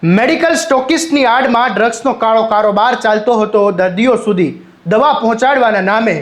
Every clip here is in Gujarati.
મેડિકલ સ્ટોકિસ્ટની આડમાં ડ્રગ્સનો કાળો કારોબાર ચાલતો હતો. દર્દીઓ સુધી દવા પહોંચાડવાના નામે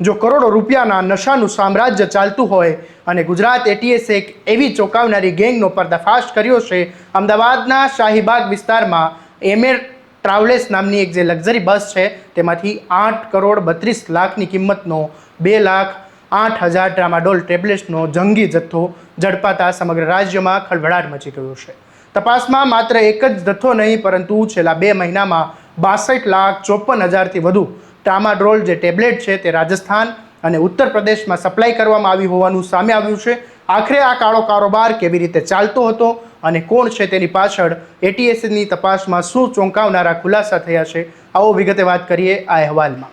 જો કરોડો રૂપિયાના નશાનું સામ્રાજ્ય ચાલતું હોય અને ગુજરાત એટીએસ એક એવી ચોંકાવનારી ગેંગનો પર્દાફાશ કર્યો છે. અમદાવાદના શાહીબાગ વિસ્તારમાં એમએર ટ્રાવેલ્સ નામની એક જે લક્ઝરી બસ છે તેમાંથી 8,32,00,000ની કિંમતનો 2,08,000 ટ્રામાડોલ ટેબ્લેટ્સનો જંગી જથ્થો ઝડપાતા સમગ્ર રાજ્યમાં ખળભળાટ મચી ગયો છે. તપાસમાં માત્ર એક જ જથ્થો નહીં પરંતુ છેલ્લા 2 મહિનામાં 62,54,000થી વધુ ટ્રામાડોલ જે ટેબ્લેટ છે તે રાજસ્થાન અને ઉત્તર પ્રદેશમાં સપ્લાય કરવામાં આવી હોવાનું સામે આવ્યું છે. આખરે આ કાળો કારોબાર કેવી રીતે ચાલતો હતો અને કોણ છે તેની પાછળ એટીએસની તપાસમાં શું ચોંકાવનારા ખુલાસા થયા છે, આવો વિગતે વાત કરીએ આ અહેવાલમાં.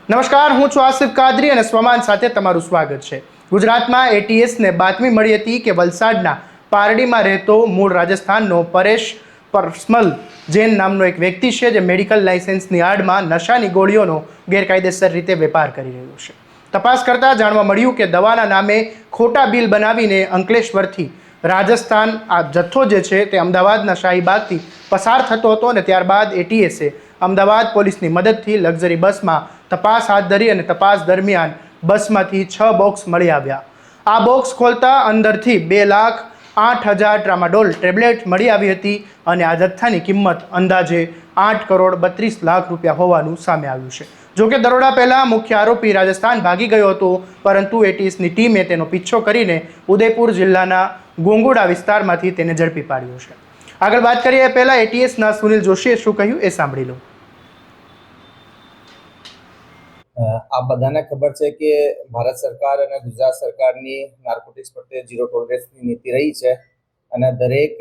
નમસ્કાર, હું છું આસિફ કાદરી અને સ્વમાન સાથે તમારું સ્વાગત છે. ગુજરાતમાં એટીએસને બાતમી મળી હતી કે વલસાડના પારડીમાં રહેતો મૂળ રાજસ્થાનનો પરેશ પરસમલ જૈન નામનો એક વ્યક્તિ છે જે મેડિકલ લાઇસન્સની આડમાં નશાની ગોળીઓનો ગેરકાયદેસર રીતે વેપાર કરી રહ્યો છે. તપાસ કરતાં જાણવા મળ્યું કે દવાના નામે ખોટા બિલ બનાવીને અંકલેશ્વરથી રાજસ્થાન આ જથ્થો જે છે તે અમદાવાદના શાહીબાગથી પસાર થતો હતો અને ત્યારબાદ એટીએસે અમદાવાદ પોલીસની મદદથી લક્ઝરી બસમાં તપાસ હાથ ધરી અને તપાસ દરમિયાન બસમાંથી 6 બોક્સ મળી આવ્યા. આ બોક્સ ખોલતા અંદરથી 2,08,000 ટ્રામાડોલ ટેબ્લેટ મળી આવી હતી અને આ જથ્થાની કિંમત અંદાજે 8,32,00,000 રૂપિયા હોવાનું સામે આવ્યું છે. જોકે દરોડા પહેલાં મુખ્ય આરોપી રાજસ્થાન ભાગી ગયો હતો, પરંતુ એટીએસની ટીમે તેનો પીછો કરીને ઉદયપુર જિલ્લાના ગોંગુડા વિસ્તારમાંથી તેને ઝડપી પાડ્યો છે. આગળ વાત કરીએ પહેલાં એટીએસના સુનિલ જોશીએ શું કહ્યું એ સાંભળી લો. આપ બધાને ખબર છે કે ભારત સરકાર અને ગુજરાત સરકારની નાર્કોટિક્સ પ્રત્યે ઝીરો ટોલરન્સની નીતિ રહી છે અને દરેક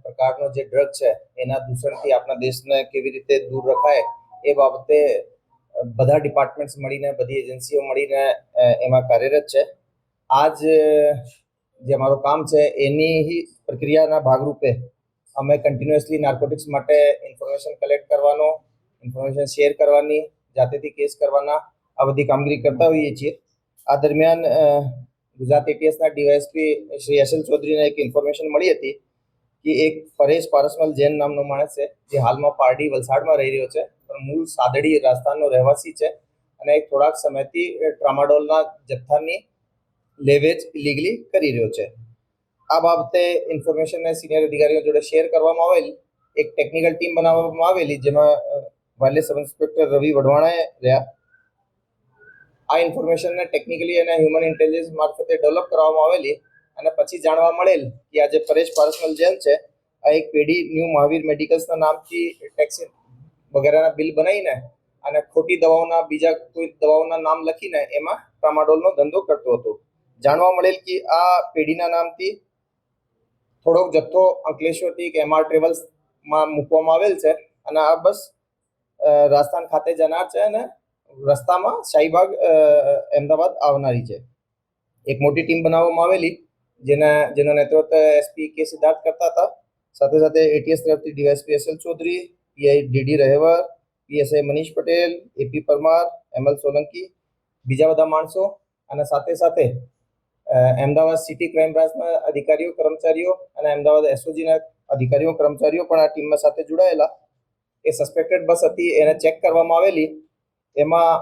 પ્રકારનો જે ડ્રગ છે એના દૂષણથી આપણા દેશને કેવી રીતે દૂર રખાય એ બાબતે બધા ડિપાર્ટમેન્ટ્સ મળીને, બધી એજન્સીઓ મળીને એમાં કાર્યરત છે. આજ જે અમારું કામ છે એની પ્રક્રિયાના ભાગરૂપે અમે કન્ટિન્યુઅસલી નાર્કોટિક્સ માટે ઇન્ફોર્મેશન કલેક્ટ કરવાનો, ઇન્ફોર્મેશન શેર કરવાની, જાતેથી કેસ કરવાના આ બધી કામગીરી કરતા હોઈએ છીએ. આ દરમિયાન ગુજરાત એટીએસના ડીવાયએસપી શ્રી એસ.એલ. ચૌધરીને એક ઇન્ફોર્મેશન મળી હતી કે એક પરેશ પારસમલ જૈન નામનો માણસ છે જે હાલમાં પારડી વલસાડમાં રહી રહ્યો છે, પણ મૂળ સાદડી રાજસ્થાનનો રહેવાસી છે અને એક થોડાક સમયથી ટ્રામાડોલના જથ્થાની લેવેચ ઇલીગલી કરી રહ્યો છે. આ બાબતે ઇન્ફોર્મેશનને સિનિયર અધિકારીઓ જોડે શેર કરવામાં આવેલ. એક ટેકનિકલ ટીમ બનાવવામાં આવેલી જેમાં વાયરલેસ સબ ઇન્સ્પેક્ટર રવિ વઢવાણાએ રહ્યા. આ ઇન્ફોર્મેશનને ટેકનિકલી અને હ્યુમન ઇન્ટેલિજન્સ મારફતે ડેવલપ કરવામાં આવેલી અને પછી જાણવા મળેલ કે આ જે પરેશ પારસમલ જૈન છે આ એક પેઢી ન્યૂ મહાવીર મેડિકલ્સના નામથી ટેક્સી વગેરેના બિલ બનાવીને અને ખોટી દવાઓના બીજા કોઈ દવાઓના નામ લખીને એમાં ટ્રામાડોલનો ધંધો કરતો હતો. જાણવા મળેલ કે આ પેઢીના નામથી થોડોક જથ્થો અંકલેશ્વરથી એક એમઆર ટ્રેવલ્સમાં મૂકવામાં આવેલ છે અને આ બસ રાજસ્થાન ખાતે જનાર છે અને રસ્તામાં શાહીબાગ અમદાવાદ આવનારી છે. એક મોટી ટીમ બનાવવામાં આવેલી જેનો નેતૃત્વ એસપી કે સિદ્ધાર્થ કરતા હતા. સાથે સાથે એટીએસ તરફથી DYSP S L. Chaudhari, PI DD Rahevar, PSI Manish Patel, AP Parmar, ML Solanki, બીજા બધા માણસો અને સાથે સાથે અમદાવાદ સિટી ક્રાઇમ બ્રાન્ચના અધિકારીઓ, કર્મચારીઓ અને અમદાવાદ એસઓજીના અધિકારીઓ, કર્મચારીઓ પણ આ ટીમમાં સાથે જોડાયેલા. એ સસ્પેક્ટેડ બસ હતી, એને ચેક કરવામાં આવેલી. એમાં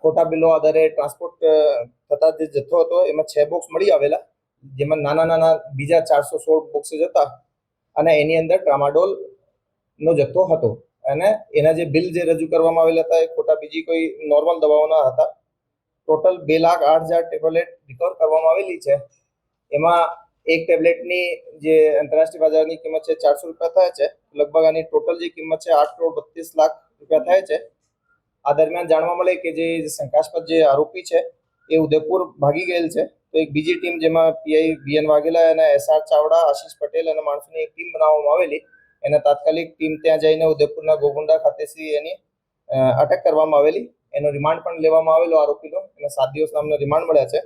ખોટા બિલો આધારે ટ્રાન્સપોર્ટ થતા જે જથ્થો હતો એમાં 6 બોક્સ મળી આવેલા, જેમાં નાના બીજા 416 બોક્સીસ હતા અને એની અંદર ટ્રામાડોલનો જથ્થો હતો અને એના જે બિલ જે રજૂ કરવામાં આવેલા હતા એ ખોટા બીજી કોઈ નોર્મલ દવાઓના હતા. ટોટલ 2,08,000 ટેબ્લેટ રિકવર કરવામાં આવેલી છે. એમાં એક ટેબ્લેટની જે આંતરરાષ્ટ્રીય બજારની કિંમત છે 400 રૂપિયા થાય છે. લગભગ આની ટોટલ જે કિંમત છે 8,32,00,000 રૂપિયા થાય છે. આ દરમિયાન જાણવા મળે કે જે શંકાસ્પદ જે આરોપી છે એ ઉદયપુર ભાગી ગયેલ છે. તો એક બીજી ટીમ જેમાં પીઆઈ વીએન વાઘેલા અને એસઆર ચાવડા, આશીષ પટેલ અને માણસોની એક ટીમ બનાવવામાં આવેલી. એને તાત્કાલિક ટીમ ત્યાં જઈને ઉદયપુરના ગોગુંડા ખાતેથી એની અટક કરવામાં આવેલી. એનો રિમાન્ડ પણ લેવામાં આવેલો આરોપીનો. એને 7 દિવસ નામનો રિમાન્ડ મળ્યા છે.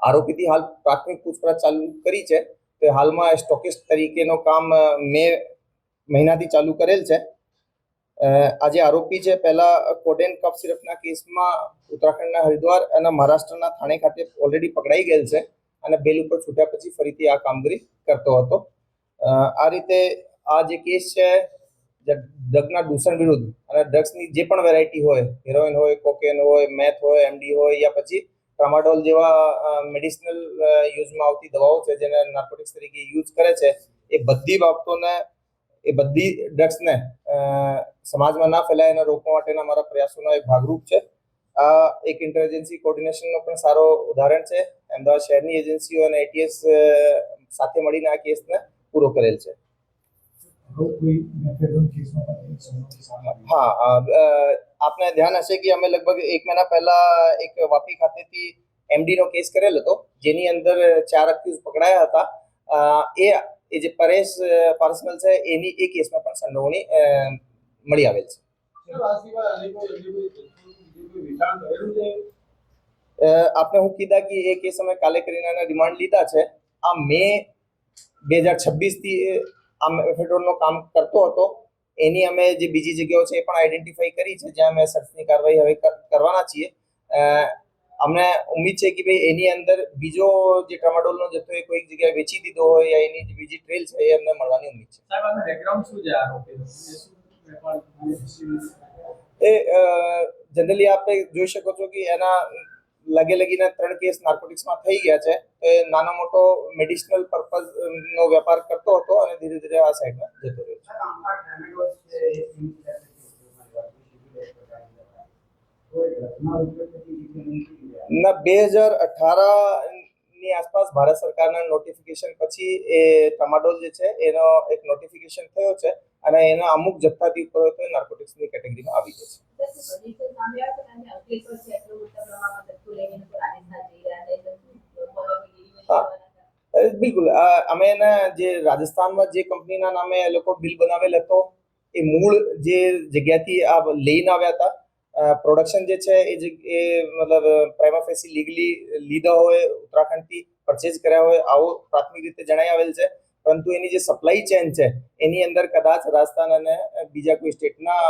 આરોપીથી હાલ પ્રાથમિક પૂછપરછ ચાલુ કરી છે. તો હાલમાં સ્ટોકિસ્ટ તરીકેનો કામ મે મહિનાથી ચાલુ કરેલ છે. આ જે આરોપી છે પહેલા કોડેન કફ સિરપના કેસમાં ઉત્તરાખંડના હરિદ્વાર અને મહારાષ્ટ્રના થાણે ખાતે ઓલરેડી પકડાઈ ગયેલ છે અને બેલ ઉપર છૂટ્યા પછી ફરીથી આ કામગીરી કરતો હતો. આ રીતે આ જે કેસ છે ડ્રગના દૂષણ વિરુદ્ધ અને ડ્રગ્સની જે પણ વેરાયટી હોય, હેરોઇન હોય, કોકેન હોય, મેથ હોય, એમડી હોય યા પછી ટ્રામાડોલ જેવા મેડિસિનલ યુઝમાં આવતી દવાઓ છે જેને નાર્કોટિક્સ તરીકે યુઝ કરે છે, એ બધી બાબતોને, એ બધી ડ્રગ્સને સમાજમાં ના ફેલાય એને રોકવા માટેના અમારા પ્રયાસોનો એક ભાગરૂપ છે. આ એક ઇન્ટરેજન્સી કોર્ડિનેશનનો પણ સારો ઉદાહરણ છે. અમદાવાદ શહેરની એજન્સીઓ અને એટીએસ સાથે મળીને આ કેસને પૂરો કરેલ છે. હા, આપને ધ્યાન હશે કે અમે લગભગ 1 મહિના પહેલા એક વાપી ખાતેથી એમડી નો કેસ કરેલ હતો, જેની અંદર 4 અક્યુઝ પકડાયા હતા. એ જે પરેશ પારસમલ છે એની એ કેસમાં પણ સંડોવણી મળી આવેલ છે. આપને હું કીધા કે એ કેસ અમે કાલે કરીને એના રિમાન્ડ લીધા છે. આ મે 2026 થી આ મેફેડ્રોનનો કામ કરતો હતો. એની અમે જે બીજી જગ્યાઓ છે એ પણ આઈડેન્ટિફાઈ કરી છે જ્યાં અમે સર્ચની કાર્યવાહી હવે કરવાના છીએ. અમને ઉમ્મીદ છે કે ભાઈ એની અંદર બીજો જે ટ્રામાડોલનો જથ્થો એ કોઈક જગ્યાએ વેચી દીધો હોય યા એની જે બીજી ટ્રેલ છે એ અમને મળવાની ઉમ્મીદ છે. એ જનરલી આપણે જોઈ શકો છો કે એના લગીને 3 કેસ નાર્કોટિક્સમાં થઈ ગયા છે. એ નાનો મોટો મેડિસિનલ પર્પઝ નો વેપાર કરતો હતો અને ધીરે ધીરે આ સાઈડમાં જતો રહ્યો છે. ના 2018 ની આસપાસ ભારત સરકારના નોટિફિકેશન પછી એ ટ્રામાડોલ જે છે એનો એક નોટિફિકેશન થયો છે અને એના અમુક જથ્થાથી ઉપર હોય તો નાર્કોટિક્સની કેટેગરીમાં આવી જશે. બિલકુલ, અમે એના જે રાજસ્થાનમાં જે કંપનીના નામે એ લોકો બિલ બનાવેલ હતો એ મૂળ જે જગ્યાથી આ લઈને આવ્યા હતા, પ્રોડક્શન જે છે એ મતલબ પ્રાઇમા ફેસી લીગલી લીધા હોય, ઉત્તરાખંડથી પરચેઝ કર્યા હોય આવું પ્રાથમિક રીતે જણાઈ આવેલ છે. પરંતુ એની જે સપ્લાય ચેન છે એની અંદર કદાચ રાજસ્થાન અને બીજા કોઈ સ્ટેટના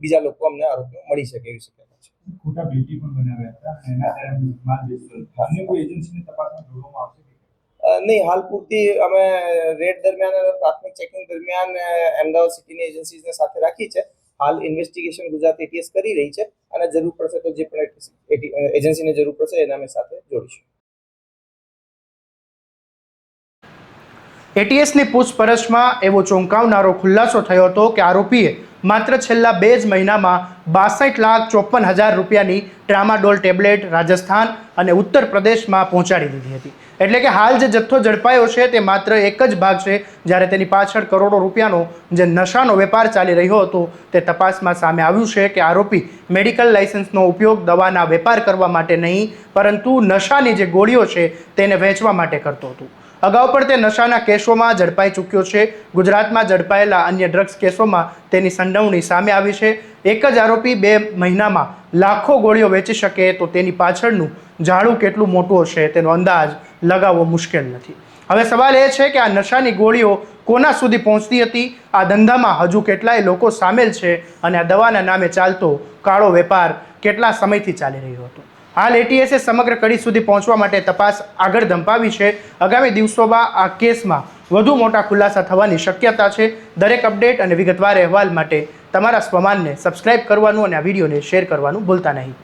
બીજા લોકો અમને આરોપીઓ મળી શકે એવી શક્યતા છે. ખોટા બિલ્ટી પણ બનાવ્યા હતા અને એના કારણે માલ વેચતો હતો. અન્ય કોઈ એજન્સીની તપાસમાં જોવામાં આવશે? નહીં, હાલ પૂરતી અમે રેડ દરમિયાન અને પ્રાથમિક ચેકિંગ દરમિયાન અમદાવાદ સિટીની એજન્સીઝને સાથે રાખી છે. હાલ ઇન્વેસ્ટિગેશન ગુજરાત એટીએસ કરી રહી છે અને જરૂર પડશે તો જે પણ એજન્સીને જરૂર પડશે એના અમે સાથે જોડીશું. એટીએસની પૂછપરછમાં એવો ચોંકાવનારો ખુલાસો થયો હતો કે આરોપીએ માત્ર છેલ્લા 2 જ મહિનામાં 62,54,000 રૂપિયાની ટ્રામાડોલ ટેબ્લેટ રાજસ્થાન અને ઉત્તર પ્રદેશમાં પહોંચાડી દીધી હતી. એટલે કે હાલ જે જથ્થો ઝડપાયો છે તે માત્ર એક જ ભાગ છે, જ્યારે તેની પાછળ કરોડો રૂપિયાનો જે નશાનો વેપાર ચાલી રહ્યો હતો તે તપાસમાં સામે આવ્યું છે કે આરોપી મેડિકલ લાયસન્સનો ઉપયોગ દવાના વેપાર કરવા માટે નહીં, પરંતુ નશાની જે ગોળીઓ છે તેને વેચવા માટે કરતો હતો. અગાઉ પણ તે નશાના કેસોમાં ઝડપાઈ ચૂક્યો છે. ગુજરાતમાં ઝડપાયેલા અન્ય ડ્રગ્સ કેસોમાં તેની સંડોવણી સામે આવી છે. એક જ આરોપી 2 મહિનામાં લાખો ગોળીઓ વેચી શકે તો તેની પાછળનું જાળું કેટલું મોટું હશે તેનો અંદાજ લગાવવો મુશ્કેલ નથી. હવે સવાલ એ છે કે આ નશાની ગોળીઓ કોના સુધી પહોંચતી હતી? આ ધંધામાં હજુ કેટલાય લોકો સામેલ છે અને આ દવાના નામે ચાલતો કાળો વેપાર કેટલા સમયથી ચાલી રહ્યો હતો? હાલ એટીએસે સમગ્ર કડી સુધી પહોંચવા માટે તપાસ આગળ ધંપાવી છે. આગામી દિવસોમાં આ કેસમાં વધુ મોટા ખુલાસા થવાની શક્યતા છે. દરેક અપડેટ અને વિગતવાર અહેવાલ માટે તમારા સ્વમાનને સબસ્ક્રાઇબ કરવાનું અને આ વિડીયોને શેર કરવાનું ભૂલતા નહીં.